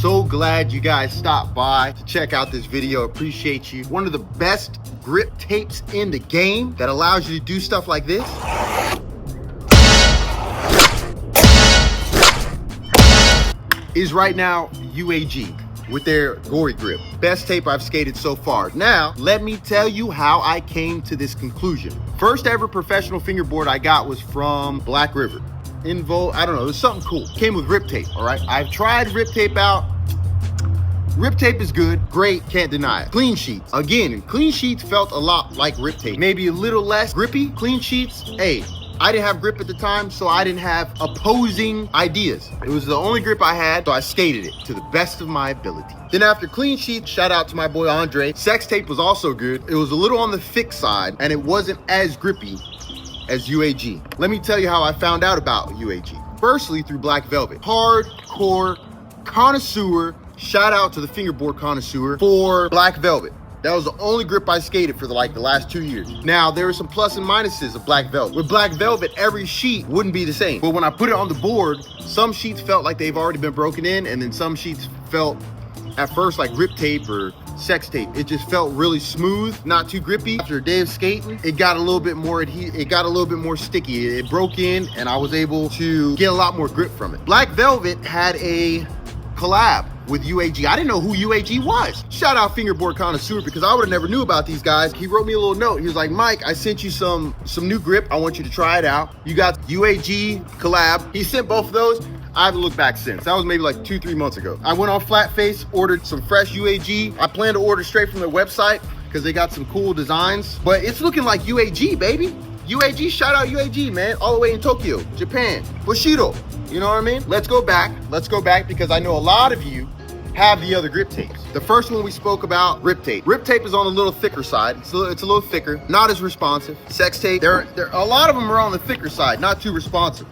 so glad you guys stopped by to check out this video. Appreciate you. One of the best grip tapes in the game that allows you to do stuff like this. Is right now Uag with their gory grip. Best tape I've skated so far. Now, let me tell you how I came to this conclusion. First ever professional fingerboard I got was from Black River. I don't know, it was something cool. Came with rip tape, all right? I've tried rip tape out. Rip tape is good, great, can't deny it. Clean sheets, again, clean sheets felt a lot like rip tape. Maybe a little less grippy. Clean sheets, hey, I didn't have grip at the time, so I didn't have opposing ideas. It was the only grip I had, so I skated it to the best of my ability. Then after clean sheets, shout out to my boy Andre. Sex tape was also good. It was a little on the thick side, and it wasn't as grippy as Uag. Let me tell you how I found out about Uag. Firstly, through Black Velvet. Hardcore connoisseur, shout out to the fingerboard connoisseur for Black Velvet. That was the only grip I skated for the last 2 years. Now, there are some plus and minuses of Black Velvet. With Black Velvet, every sheet wouldn't be the same. But when I put it on the board, some sheets felt like they've already been broken in, and then some sheets felt at first like grip tape or sex tape. It just felt really smooth, not too grippy. After a day of skating, it got a little bit more sticky. It broke in, and I was able to get a lot more grip from it. Black Velvet had a collab with Uag. I didn't know who Uag was. Shout out Fingerboard Connoisseur, because I would have never knew about these guys. He wrote me a little note. He was like, Mike, I sent you some new grip. I want you to try it out. You got Uag collab. He sent both of those. I haven't looked back since. That was maybe like 2-3 months ago. I went on Flat Face, ordered some fresh Uag. I plan to order straight from their website because they got some cool designs. But it's looking like Uag, baby. Uag, shout out Uag, man. All the way in Tokyo, Japan. Bushido, you know what I mean? Let's go back because I know a lot of you have the other grip tapes. The first one we spoke about, rip tape. Rip tape is on the little thicker side. It's a little thicker, not as responsive. Sex tape, a lot of them are on the thicker side, not too responsive.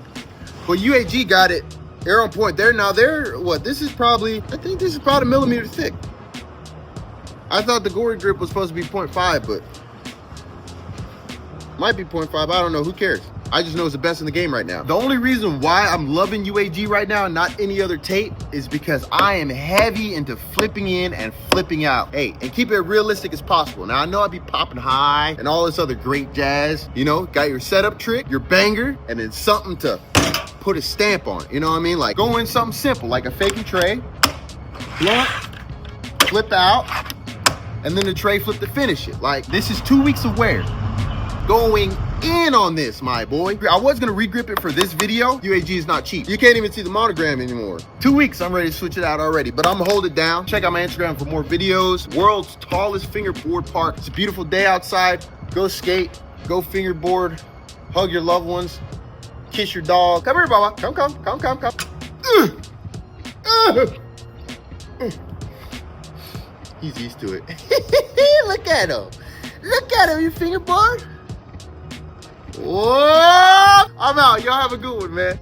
But Uag got it. They're on point. They're what? I think this is about a millimeter thick. I thought the gory grip was supposed to be 0.5, but might be 0.5. I don't know. Who cares? I just know it's the best in the game right now. The only reason why I'm loving Uag right now and not any other tape is because I am heavy into flipping in and flipping out. Hey, and keep it realistic as possible. Now, I know I'd be popping high and all this other great jazz. You know, got your setup trick, your banger, and then something to put a stamp on it. You know what I mean? Like go in something simple, like a fakie tray, blunt, flip out, and then the tray flip to finish it. Like this is 2 weeks of wear. Going in on this, my boy. I was gonna regrip it for this video. Uag is not cheap. You can't even see the monogram anymore. 2 weeks, I'm ready to switch it out already, but I'm gonna hold it down. Check out my Instagram for more videos. World's tallest fingerboard park. It's a beautiful day outside. Go skate, go fingerboard, hug your loved ones, kiss your dog. Come here, Baba. Come. He's used to it. Look at him. Look at him, you fingerboard. Whoa! I'm out. Y'all have a good one, man.